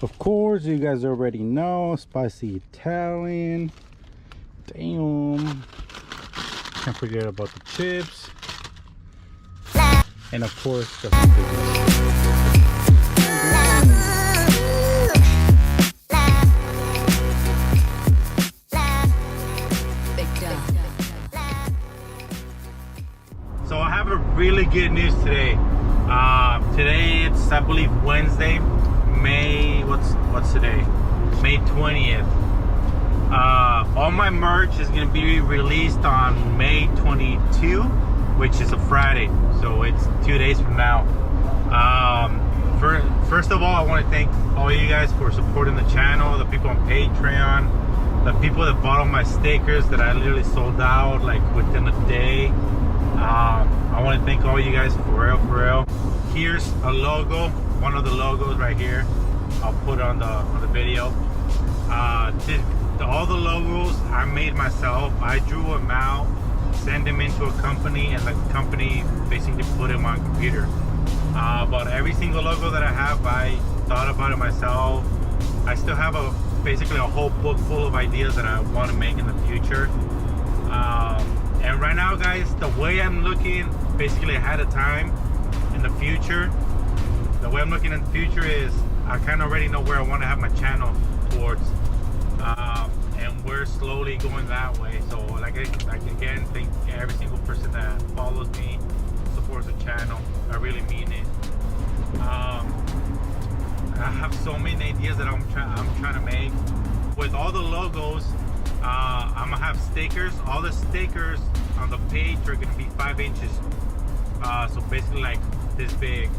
Of course, you guys already know, spicy Italian. Damn. Can't forget about the chips. And of course, the So I have a really good news today. Today it's, I believe, Wednesday, May, what's today? May 20th. All my merch is gonna be released on May 22, which is a Friday. So it's 2 days from now. First of all, I want to thank all you guys for supporting the channel, the people on Patreon, the people that bought all my stickers that I literally sold out like within a day. I want to thank all you guys for real. Here's a logo, one of the logos right here. I'll put it on the video. All the logos I made myself. I drew them out, send them into a company, and the company basically put them on computer. But every single logo that I have, I thought about it myself. I still have basically a whole book full of ideas that I want to make in the future. And right now, guys, the way I'm looking basically ahead of time in the future, the way I'm looking in the future is I kind of already know where I want to have my channel towards. And we're slowly going that way. So like again, thank every single person that follows me, supports the channel. I really mean it. I have so many ideas that I'm trying to make. With all the logos, I'm gonna have stickers. All the stickers on the page are gonna be 5 inches. So basically like this big.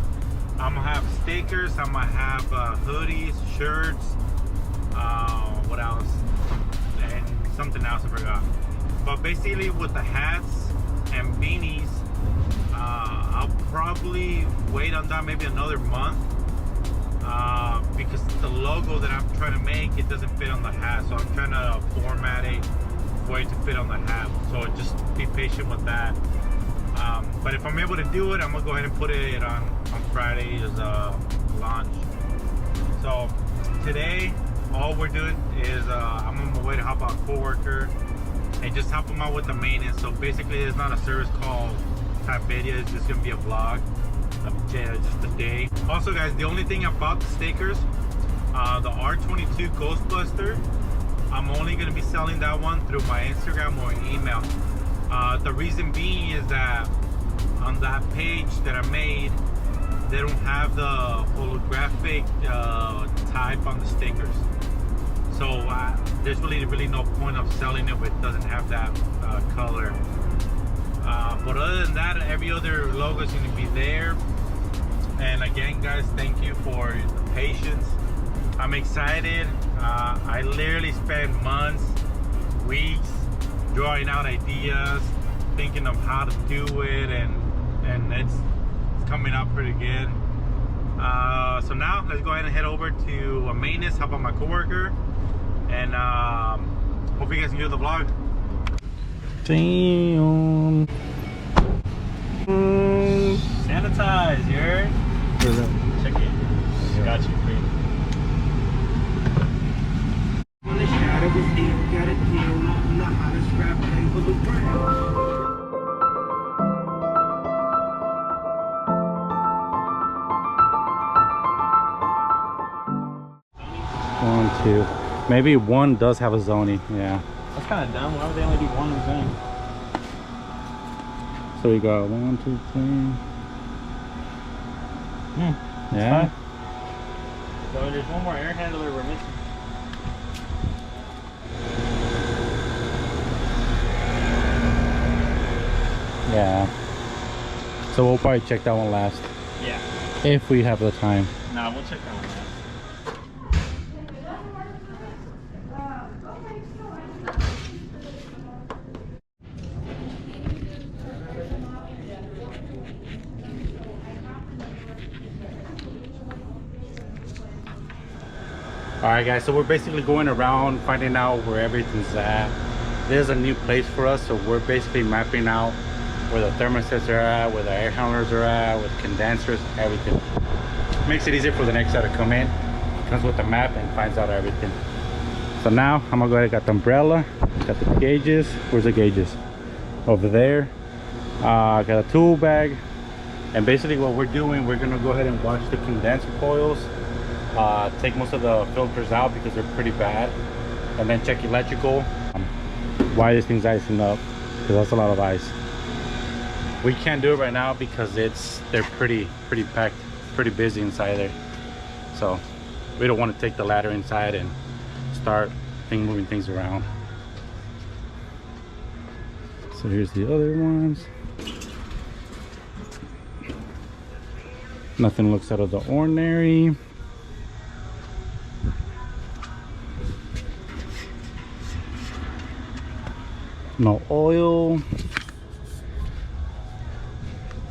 I'm gonna have stickers. I'm gonna have hoodies, shirts. What else? And something else I forgot. But basically with the hats and beanies, I'll probably wait on that maybe another month. Because the logo that I'm trying to make, it doesn't fit on the hat, so I'm trying to format it for it to fit on the hat. So just be patient with that. But if I'm able to do it, I'm gonna go ahead and put it on Friday's launch. So today, all we're doing is I'm on my way to help out a coworker and just help him out with the maintenance. So basically, it's not a service call type video. It's just gonna be a vlog of just a day. Also, guys, the only thing about the stickers, the R22 Ghostbuster, I'm only gonna be selling that one through my Instagram or email. The reason being is that on that page that I made, they don't have the holographic type on the stickers. So there's really no point of selling it if it doesn't have that color. But other than that, every other logo is going to be there. And again, guys, thank you for the patience. I'm excited. I literally spent months, weeks drawing out ideas, thinking of how to do it, and it's coming out pretty good. So now let's go ahead and head over to a maintenance, help out my coworker, and hope you guys enjoy the vlog. Damn. Sanitize, you heard? Check it. Got you free. On the shadow was in, got a deal, not how to scrap thing for the brand. 1, 2. Maybe one does have a zoning. Yeah. That's kind of dumb. Why would they only do one thing? So we got 1, 2, 3. Yeah. Fine. So there's one more air handler we're missing. Yeah. So we'll probably check that one last. Yeah. If we have the time. Nah, we'll check that one last. Alright guys, so we're basically going around finding out where everything's at. There's a new place for us, so we're basically mapping out where the thermostats are at, where the air handlers are at, with condensers, everything. Makes it easier for the next guy to come in. comes with the map and finds out everything. So now I'm gonna go ahead and got the umbrella, got the gauges. Where's the gauges? Over there. Got a tool bag, and basically what we're doing, we're gonna go ahead and wash the condenser coils, take most of the filters out because they're pretty bad, and then check electrical. Why this thing's icing up, because that's a lot of ice. We can't do it right now because they're pretty packed, pretty busy inside there. So we don't want to take the ladder inside and start moving things around. So here's the other ones. Nothing looks out of the ordinary. No oil.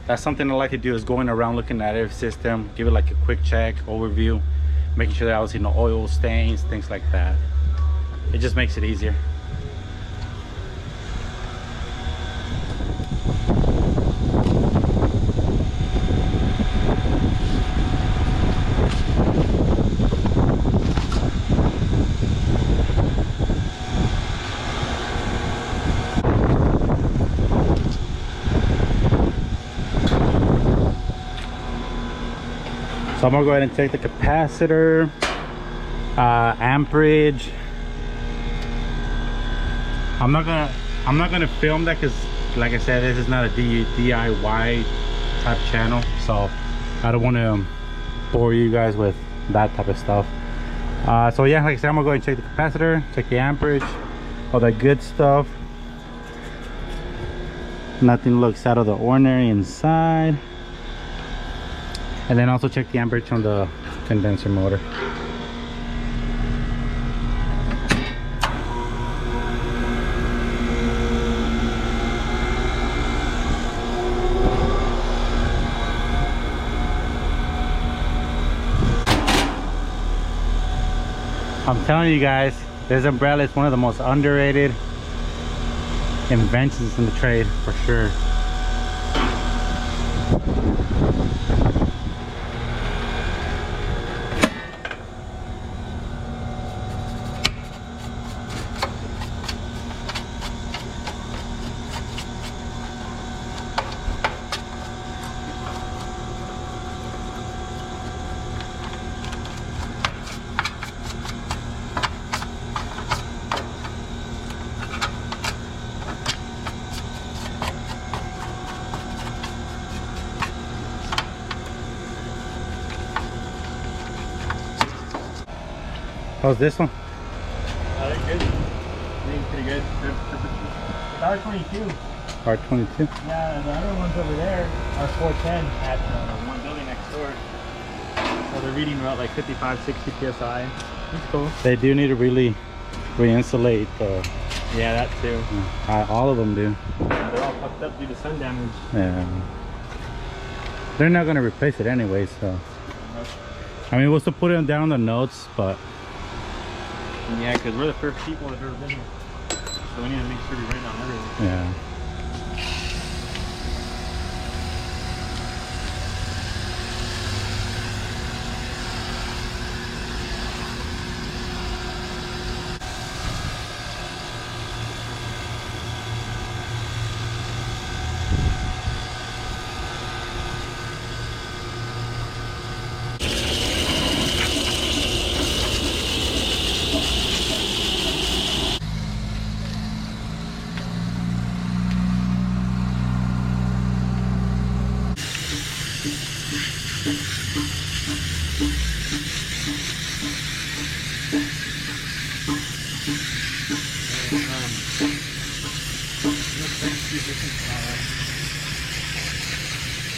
That's something I like to do, is going around looking at every system, give it like a quick check, overview, making sure that obviously no oil stains, things like that. It just makes it easier. So I'm gonna go ahead and check the capacitor, amperage. I'm not gonna film that because, like I said, this is not a DIY type channel, so I don't want to bore you guys with that type of stuff. So yeah, like I said, I'm gonna go ahead and check the capacitor, check the amperage, all that good stuff. Nothing looks out of the ordinary inside. And then also check the amperage on the condenser motor. I'm telling you guys, this umbrella is one of the most underrated inventions in the trade, for sure. How's this one? They're good. They're pretty good. They're R22. R22? Yeah, the other ones over there are 410 at one building next door. So they're reading about like 55, 60 PSI. That's cool. They do need to really re-insulate the... Yeah, that too. all of them do. Yeah, they're all fucked up due to sun damage. Yeah. They're not going to replace it anyway, so... I mean, we'll still put them down the notes, but... Yeah, because we're the first people that have ever been here. So we need to make sure we write down everything. Yeah.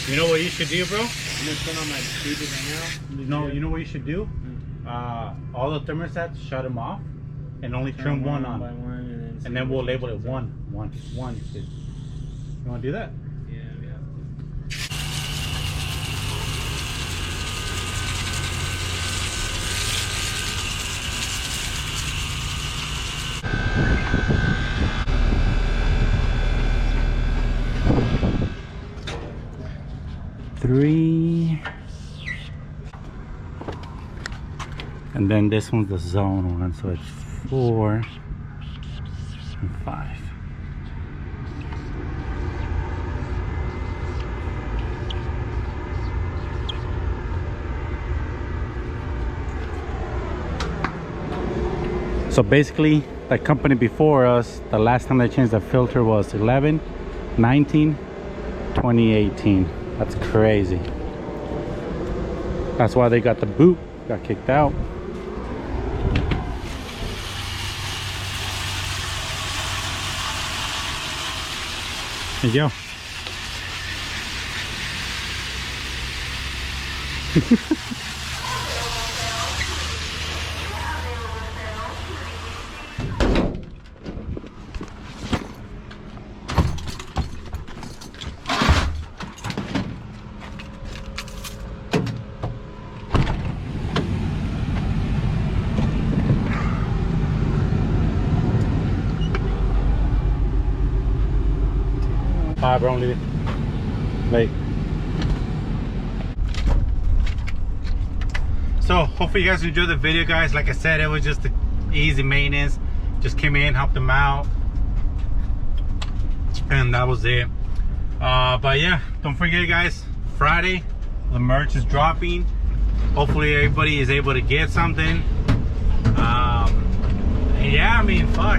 You know what you should do, bro? I'm gonna turn on my gauges right now. No, you know what you should do? All the thermostats, shut them off, and only turn one on. By one, And then we'll label it one. You want to do that? Yeah, we have to. And then this one's the zone one, so it's 4 and 5. So basically, the company before us, the last time they changed the filter was 11, 19, 2018. That's crazy. That's why they got the boot, got kicked out. There you go. Bye, bro. Leave it. Wait. So hopefully you guys enjoyed the video, guys. Like I said, it was just an easy maintenance. Just came in, helped them out, and that was it. But yeah, don't forget, guys, Friday the merch is dropping. Hopefully everybody is able to get something. And yeah, I mean, fuck,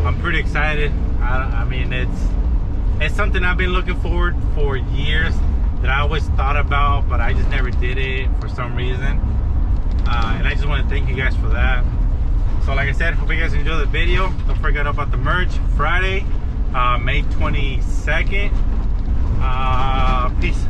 I'm pretty excited. I mean, it's something I've been looking forward for years, that I always thought about, but I just never did it for some reason. And I just want to thank you guys for that. So like I said, hope you guys enjoy the video. Don't forget about the merch, Friday, May 22nd. Peace.